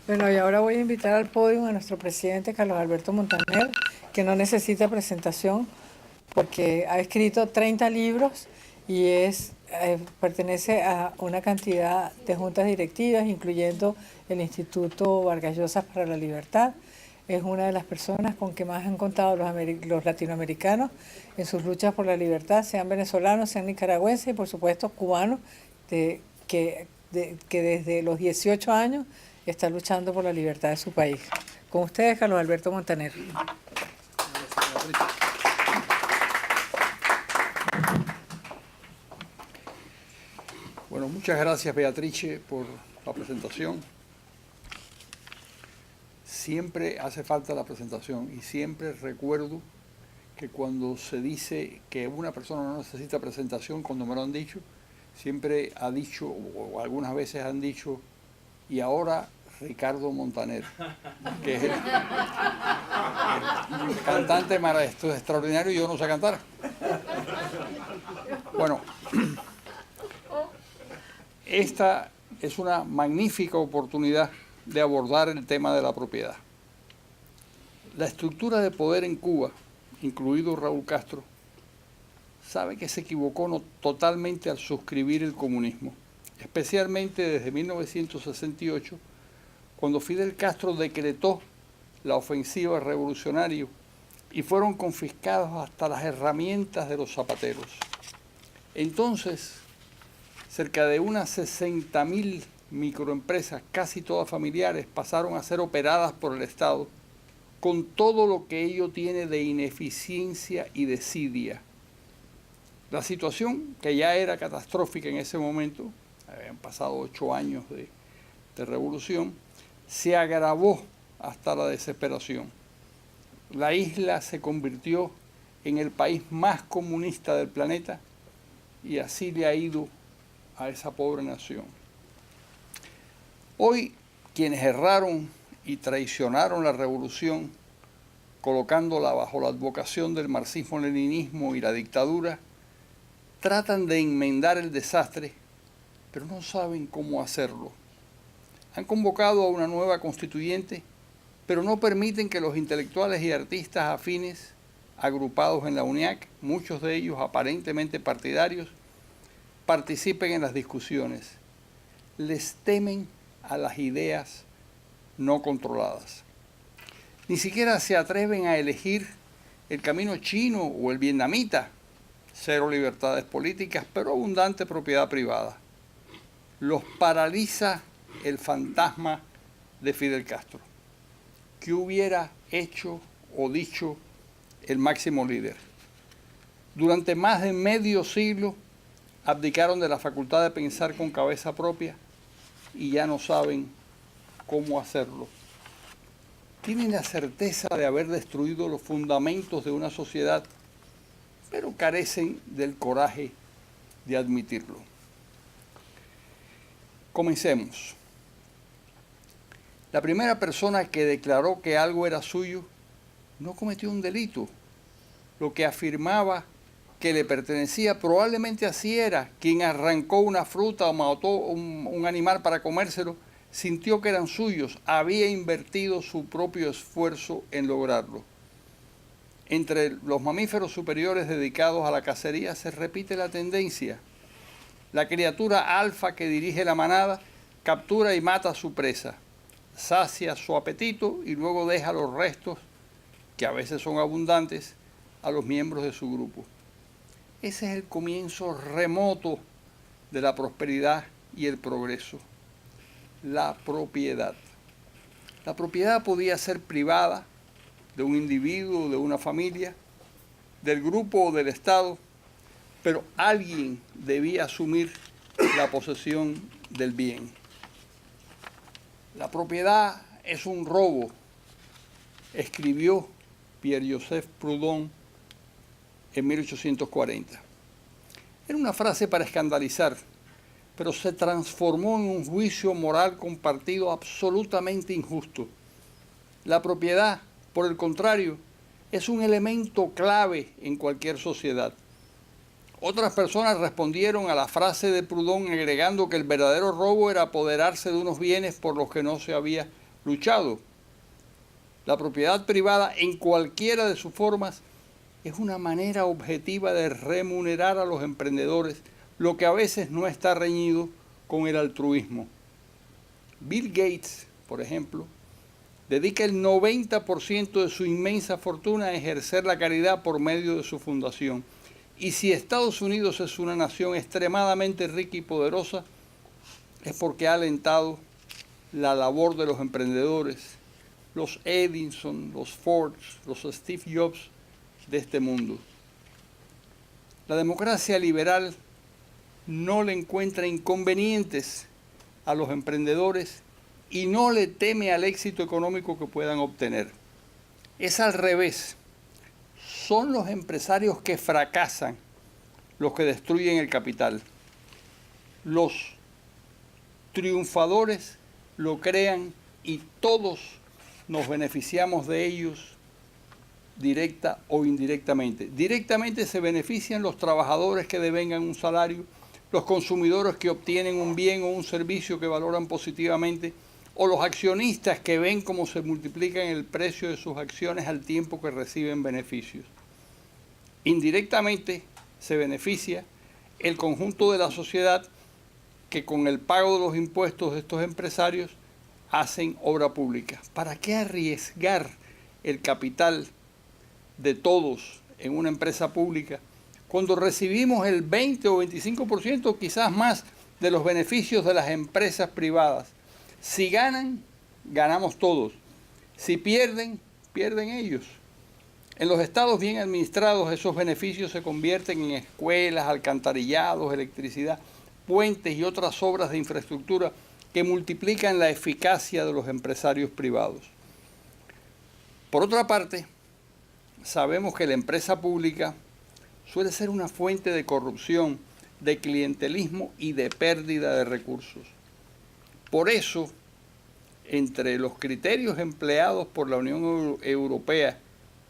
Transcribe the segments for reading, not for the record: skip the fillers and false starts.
Bueno, y ahora voy a invitar al podio a nuestro presidente Carlos Alberto Montaner, que no necesita presentación porque ha escrito 30 libros y pertenece a una cantidad de juntas directivas, incluyendo el Instituto Vargas Llosa para la Libertad. Es una de las personas con que más han contado los latinoamericanos en sus luchas por la libertad, sean venezolanos, sean nicaragüenses y por supuesto cubanos, que desde los 18 años está luchando por la libertad de su país. Con ustedes, Carlos Alberto Montaner. Bueno, muchas gracias, Beatrice, por la presentación. Siempre hace falta la presentación y siempre recuerdo que cuando se dice que una persona no necesita presentación, cuando me lo han dicho, siempre ha dicho, o algunas veces han dicho, y ahora Ricardo Montaner, que es el cantante maestro extraordinario y yo no sé cantar. Bueno, esta es una magnífica oportunidad de abordar el tema de la propiedad. La estructura de poder en Cuba, incluido Raúl Castro, sabe que se equivocó totalmente al suscribir el comunismo, especialmente desde 1968, cuando Fidel Castro decretó la ofensiva revolucionaria y fueron confiscadas hasta las herramientas de los zapateros. Entonces, cerca de unas 60.000 microempresas, casi todas familiares, pasaron a ser operadas por el Estado, con todo lo que ello tiene de ineficiencia y desidia. La situación, que ya era catastrófica en ese momento, habían pasado 8 años de revolución, se agravó hasta la desesperación. La isla se convirtió en el país más comunista del planeta y así le ha ido a esa pobre nación. Hoy, quienes erraron y traicionaron la revolución, colocándola bajo la advocación del marxismo-leninismo y la dictadura, tratan de enmendar el desastre, pero no saben cómo hacerlo. Han convocado a una nueva constituyente, pero no permiten que los intelectuales y artistas afines, agrupados en la UNIAC, muchos de ellos aparentemente partidarios, participen en las discusiones. Les temen a las ideas no controladas. Ni siquiera se atreven a elegir el camino chino o el vietnamita, cero libertades políticas, pero abundante propiedad privada. Los paraliza el fantasma de Fidel Castro. ¿Qué hubiera hecho o dicho el máximo líder? Durante más de medio siglo abdicaron de la facultad de pensar con cabeza propia y ya no saben cómo hacerlo. Tienen la certeza de haber destruido los fundamentos de una sociedad, pero carecen del coraje de admitirlo. Comencemos. La primera persona que declaró que algo era suyo no cometió un delito. Lo que afirmaba que le pertenecía probablemente así era. Quien arrancó una fruta o mató un animal para comérselo, sintió que eran suyos, había invertido su propio esfuerzo en lograrlo. Entre los mamíferos superiores dedicados a la cacería se repite la tendencia. La criatura alfa que dirige la manada captura y mata a su presa, sacia su apetito y luego deja los restos, que a veces son abundantes, a los miembros de su grupo. Ese es el comienzo remoto de la prosperidad y el progreso. La propiedad. La propiedad podía ser privada, de un individuo, de una familia, del grupo o del Estado, pero alguien debía asumir la posesión del bien. La propiedad es un robo, escribió Pierre-Joseph Proudhon en 1840. Era una frase para escandalizar, pero se transformó en un juicio moral compartido absolutamente injusto. La propiedad, por el contrario, es un elemento clave en cualquier sociedad. Otras personas respondieron a la frase de Proudhon agregando que el verdadero robo era apoderarse de unos bienes por los que no se había luchado. La propiedad privada en cualquiera de sus formas es una manera objetiva de remunerar a los emprendedores, lo que a veces no está reñido con el altruismo. Bill Gates, por ejemplo, dedica el 90% de su inmensa fortuna a ejercer la caridad por medio de su fundación. Y si Estados Unidos es una nación extremadamente rica y poderosa, es porque ha alentado la labor de los emprendedores, los Edison, los Ford, los Steve Jobs de este mundo. La democracia liberal no le encuentra inconvenientes a los emprendedores y no le teme al éxito económico que puedan obtener. Es al revés. Son los empresarios que fracasan los que destruyen el capital. Los triunfadores lo crean y todos nos beneficiamos de ellos directa o indirectamente. Directamente se benefician los trabajadores que devengan un salario, los consumidores que obtienen un bien o un servicio que valoran positivamente, o los accionistas que ven cómo se multiplican el precio de sus acciones al tiempo que reciben beneficios. Indirectamente se beneficia el conjunto de la sociedad que con el pago de los impuestos de estos empresarios hacen obra pública. ¿Para qué arriesgar el capital de todos en una empresa pública cuando recibimos el 20 o 25%, quizás más, de los beneficios de las empresas privadas? Si ganan, ganamos todos. Si pierden, pierden ellos. En los estados bien administrados, esos beneficios se convierten en escuelas, alcantarillados, electricidad, puentes y otras obras de infraestructura que multiplican la eficacia de los empresarios privados. Por otra parte, sabemos que la empresa pública suele ser una fuente de corrupción, de clientelismo y de pérdida de recursos. Por eso, entre los criterios empleados por la Unión Europea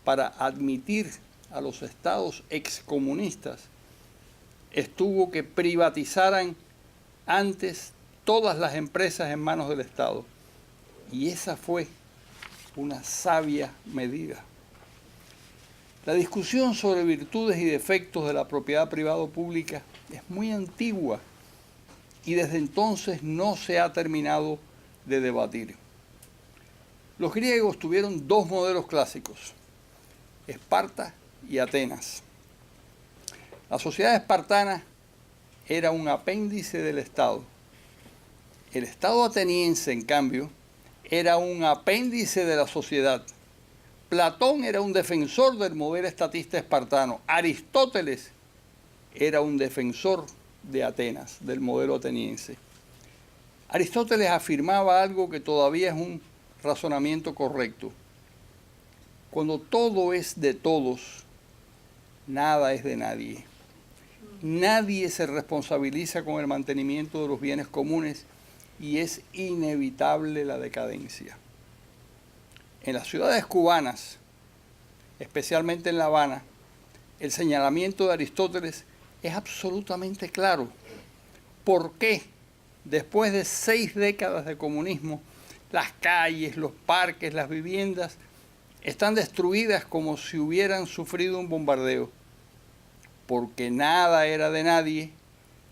para admitir a los estados excomunistas, estuvo que privatizaran antes todas las empresas en manos del Estado. Y esa fue una sabia medida. La discusión sobre virtudes y defectos de la propiedad privada o pública es muy antigua y desde entonces no se ha terminado de debatir. Los griegos tuvieron dos modelos clásicos, Esparta y Atenas. La sociedad espartana era un apéndice del Estado. El Estado ateniense, en cambio, era un apéndice de la sociedad. Platón era un defensor del modelo estatista espartano. Aristóteles era un defensor de Atenas, del modelo ateniense. Aristóteles afirmaba algo que todavía es un razonamiento correcto. Cuando todo es de todos, nada es de nadie. Nadie se responsabiliza con el mantenimiento de los bienes comunes y es inevitable la decadencia. En las ciudades cubanas, especialmente en La Habana, el señalamiento de Aristóteles es absolutamente claro. ¿Por qué, después de 6 décadas de comunismo, las calles, los parques, las viviendas están destruidas como si hubieran sufrido un bombardeo? Porque nada era de nadie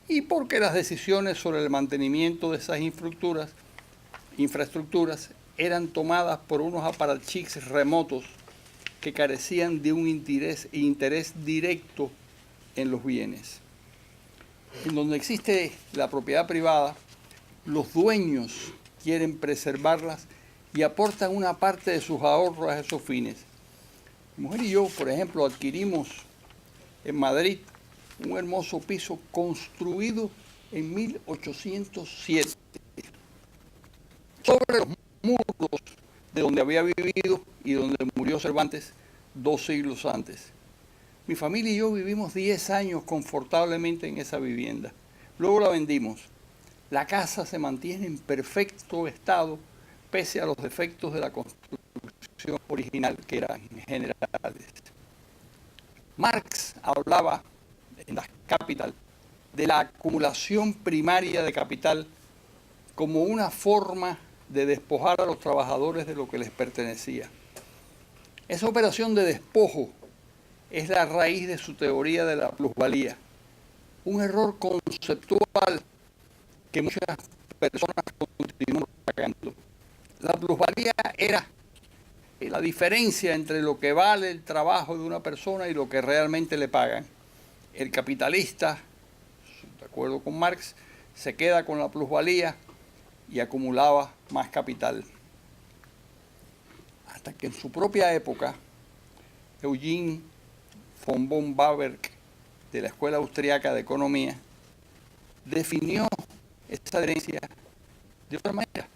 y porque las decisiones sobre el mantenimiento de esas infraestructuras eran tomadas por unos aparachiks remotos que carecían de un interés directo en los bienes. En donde existe la propiedad privada, los dueños quieren preservarlas y aportan una parte de sus ahorros a esos fines. Mi mujer y yo, por ejemplo, adquirimos en Madrid un hermoso piso construido en 1807 sobre los muros de donde había vivido y donde murió Cervantes 2 siglos antes. Mi familia y yo vivimos 10 años confortablemente en esa vivienda. Luego la vendimos. La casa se mantiene en perfecto estado pese a los defectos de la construcción original, que eran generales. Marx hablaba en las Capital de la acumulación primaria de capital como una forma de despojar a los trabajadores de lo que les pertenecía. Esa operación de despojo es la raíz de su teoría de la plusvalía, un error conceptual que muchas personas continúan pagando. La plusvalía era la diferencia entre lo que vale el trabajo de una persona y lo que realmente le pagan. El capitalista, de acuerdo con Marx, se queda con la plusvalía y acumulaba más capital. Hasta que en su propia época, Eugen von Bauer, de la Escuela Austriaca de Economía, definió esta herencia de otra manera,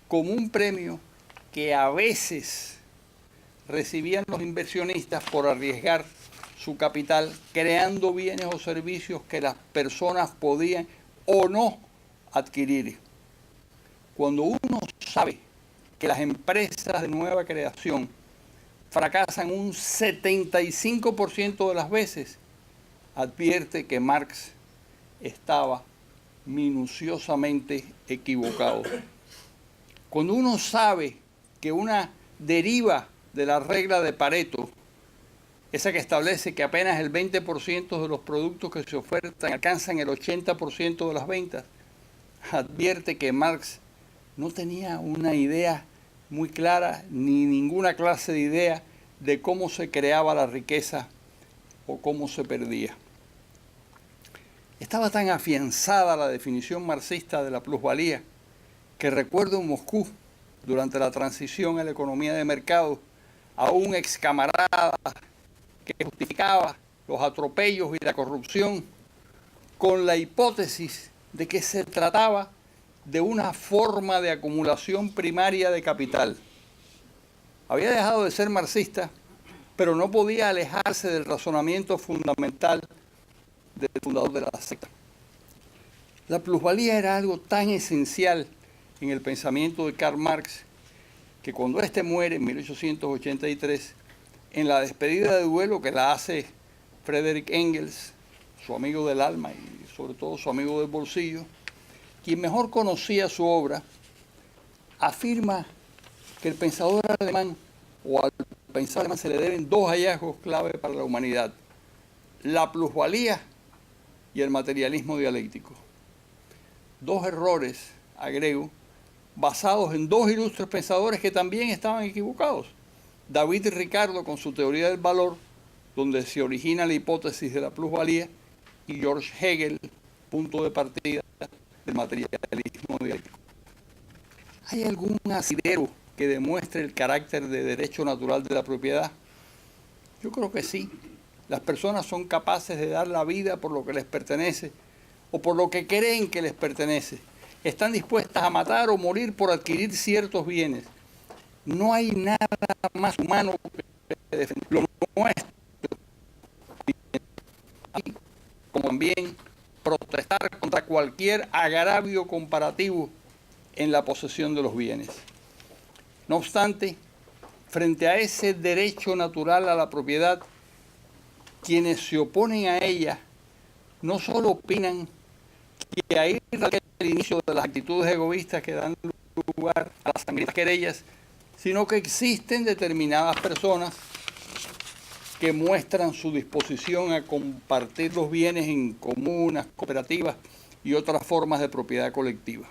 como un premio que a veces recibían los inversionistas por arriesgar su capital, creando bienes o servicios que las personas podían o no adquirir. Cuando uno sabe que las empresas de nueva creación fracasan un 75% de las veces, advierte que Marx estaba minuciosamente equivocado. Cuando uno sabe que una deriva de la regla de Pareto, esa que establece que apenas el 20% de los productos que se ofertan alcanzan el 80% de las ventas, advierte que Marx no tenía una idea muy clara, ni ninguna clase de idea de cómo se creaba la riqueza o cómo se perdía. Estaba tan afianzada la definición marxista de la plusvalía que recuerdo en Moscú, durante la transición a la economía de mercado, a un ex camarada que justificaba los atropellos y la corrupción con la hipótesis de que se trataba de una forma de acumulación primaria de capital. Había dejado de ser marxista, pero no podía alejarse del razonamiento fundamental del fundador de la secta. La plusvalía era algo tan esencial en el pensamiento de Karl Marx que cuando éste muere en 1883, en la despedida de duelo que la hace Friedrich Engels, su amigo del alma y sobre todo su amigo del bolsillo, quien mejor conocía su obra, afirma que el pensador alemán, o al pensador alemán se le deben dos hallazgos clave para la humanidad: la plusvalía y el materialismo dialéctico. Dos errores, agrego, basados en dos ilustres pensadores que también estaban equivocados. David Ricardo con su teoría del valor, donde se origina la hipótesis de la plusvalía, y George Hegel, punto de partida del materialismo dialéctico. ¿Hay algún asidero que demuestre el carácter de derecho natural de la propiedad? Yo creo que sí. Las personas son capaces de dar la vida por lo que les pertenece o por lo que creen que les pertenece. Están dispuestas a matar o morir por adquirir ciertos bienes. No hay nada más humano que defender lo nuestro. Como también protestar contra cualquier agravio comparativo en la posesión de los bienes. No obstante, frente a ese derecho natural a la propiedad, quienes se oponen a ella no solo opinan que ahí radica el inicio de las actitudes egoístas que dan lugar a las sangrientas querellas, sino que existen determinadas personas que muestran su disposición a compartir los bienes en comunas, cooperativas y otras formas de propiedad colectiva.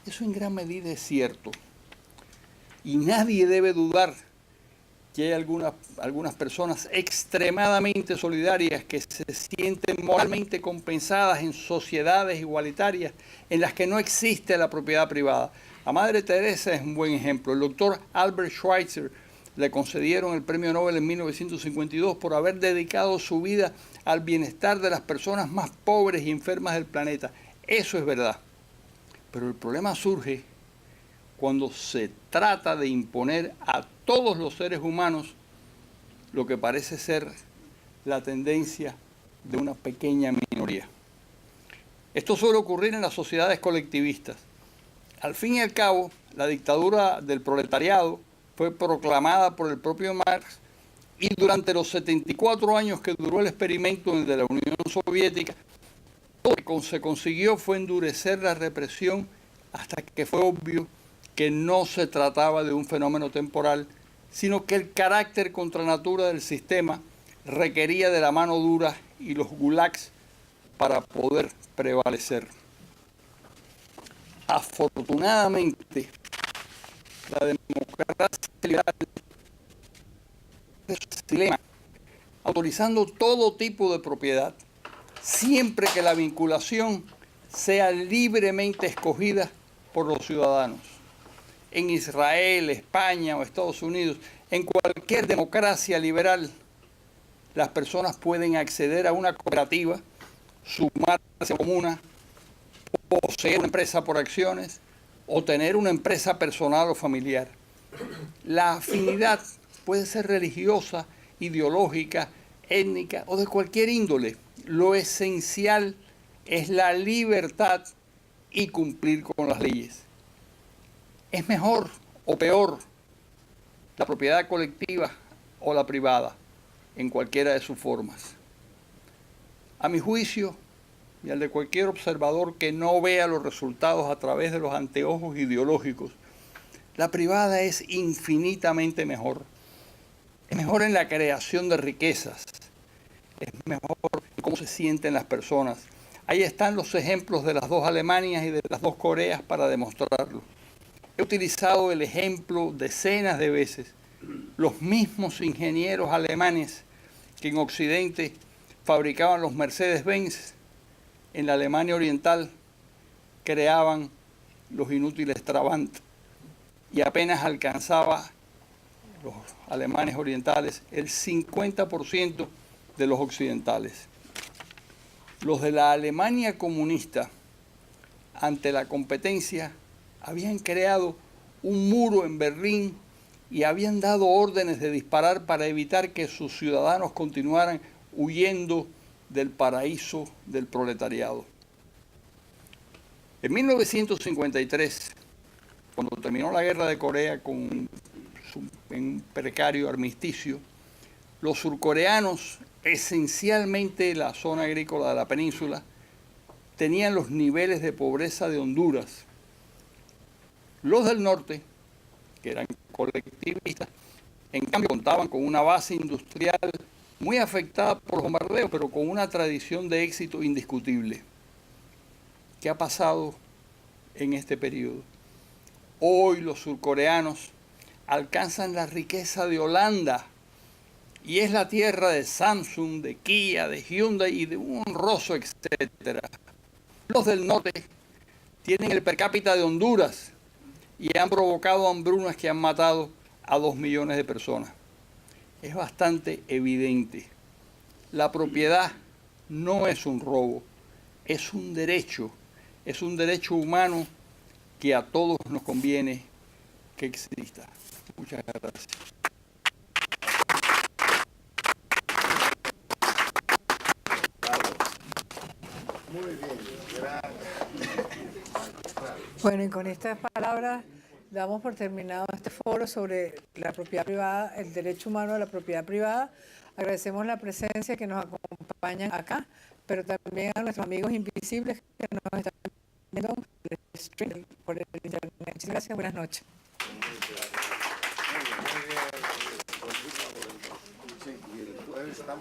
Eso en gran medida es cierto. Y nadie debe dudar que hay algunas personas extremadamente solidarias que se sienten moralmente compensadas en sociedades igualitarias en las que no existe la propiedad privada. La Madre Teresa es un buen ejemplo. El doctor Albert Schweitzer le concedieron el premio Nobel en 1952 por haber dedicado su vida al bienestar de las personas más pobres y enfermas del planeta. Eso es verdad. Pero el problema surge cuando se trata de imponer a todos los seres humanos lo que parece ser la tendencia de una pequeña minoría. Esto suele ocurrir en las sociedades colectivistas. Al fin y al cabo, la dictadura del proletariado fue proclamada por el propio Marx y durante los 74 años que duró el experimento de la Unión Soviética, lo que se consiguió fue endurecer la represión hasta que fue obvio que no se trataba de un fenómeno temporal, sino que el carácter contra natura del sistema requería de la mano dura y los gulags para poder prevalecer. Afortunadamente, la democracia liberal es un dilema, autorizando todo tipo de propiedad, siempre que la vinculación sea libremente escogida por los ciudadanos. En Israel, España o Estados Unidos, en cualquier democracia liberal, las personas pueden acceder a una cooperativa, sumarse a una comuna, poseer una empresa por acciones o tener una empresa personal o familiar. La afinidad puede ser religiosa, ideológica, étnica o de cualquier índole. Lo esencial es la libertad y cumplir con las leyes. ¿Es mejor o peor la propiedad colectiva o la privada en cualquiera de sus formas? A mi juicio, y al de cualquier observador que no vea los resultados a través de los anteojos ideológicos, la privada es infinitamente mejor. Es mejor en la creación de riquezas, es mejor en cómo se sienten las personas. Ahí están los ejemplos de las dos Alemanias y de las dos Coreas para demostrarlo. He utilizado el ejemplo decenas de veces. Los mismos ingenieros alemanes que en Occidente fabricaban los Mercedes-Benz, en la Alemania Oriental creaban los inútiles Trabant y apenas alcanzaba los alemanes orientales el 50% de los occidentales. Los de la Alemania comunista, ante la competencia, habían creado un muro en Berlín y habían dado órdenes de disparar para evitar que sus ciudadanos continuaran huyendo del paraíso del proletariado. En 1953, cuando terminó la guerra de Corea en un precario armisticio, los surcoreanos, esencialmente la zona agrícola de la península, tenían los niveles de pobreza de Honduras. Los del norte, que eran colectivistas, en cambio contaban con una base industrial muy afectada por los bombardeos, pero con una tradición de éxito indiscutible. ¿Qué ha pasado en este periodo? Hoy los surcoreanos alcanzan la riqueza de Holanda y es la tierra de Samsung, de Kia, de Hyundai y de un honroso etcétera. Los del norte tienen el per cápita de Honduras y han provocado hambrunas que han matado a 2 millones de personas. Es bastante evidente. La propiedad no es un robo, es un derecho humano que a todos nos conviene que exista. Muchas gracias. Muy bien, gracias. Bueno, y con estas palabras damos por terminado este foro sobre la propiedad privada, el derecho humano a la propiedad privada. Agradecemos la presencia que nos acompañan acá, pero también a nuestros amigos invisibles que nos están viendo por el stream, por el internet. Muchas gracias, buenas noches. Muy bien.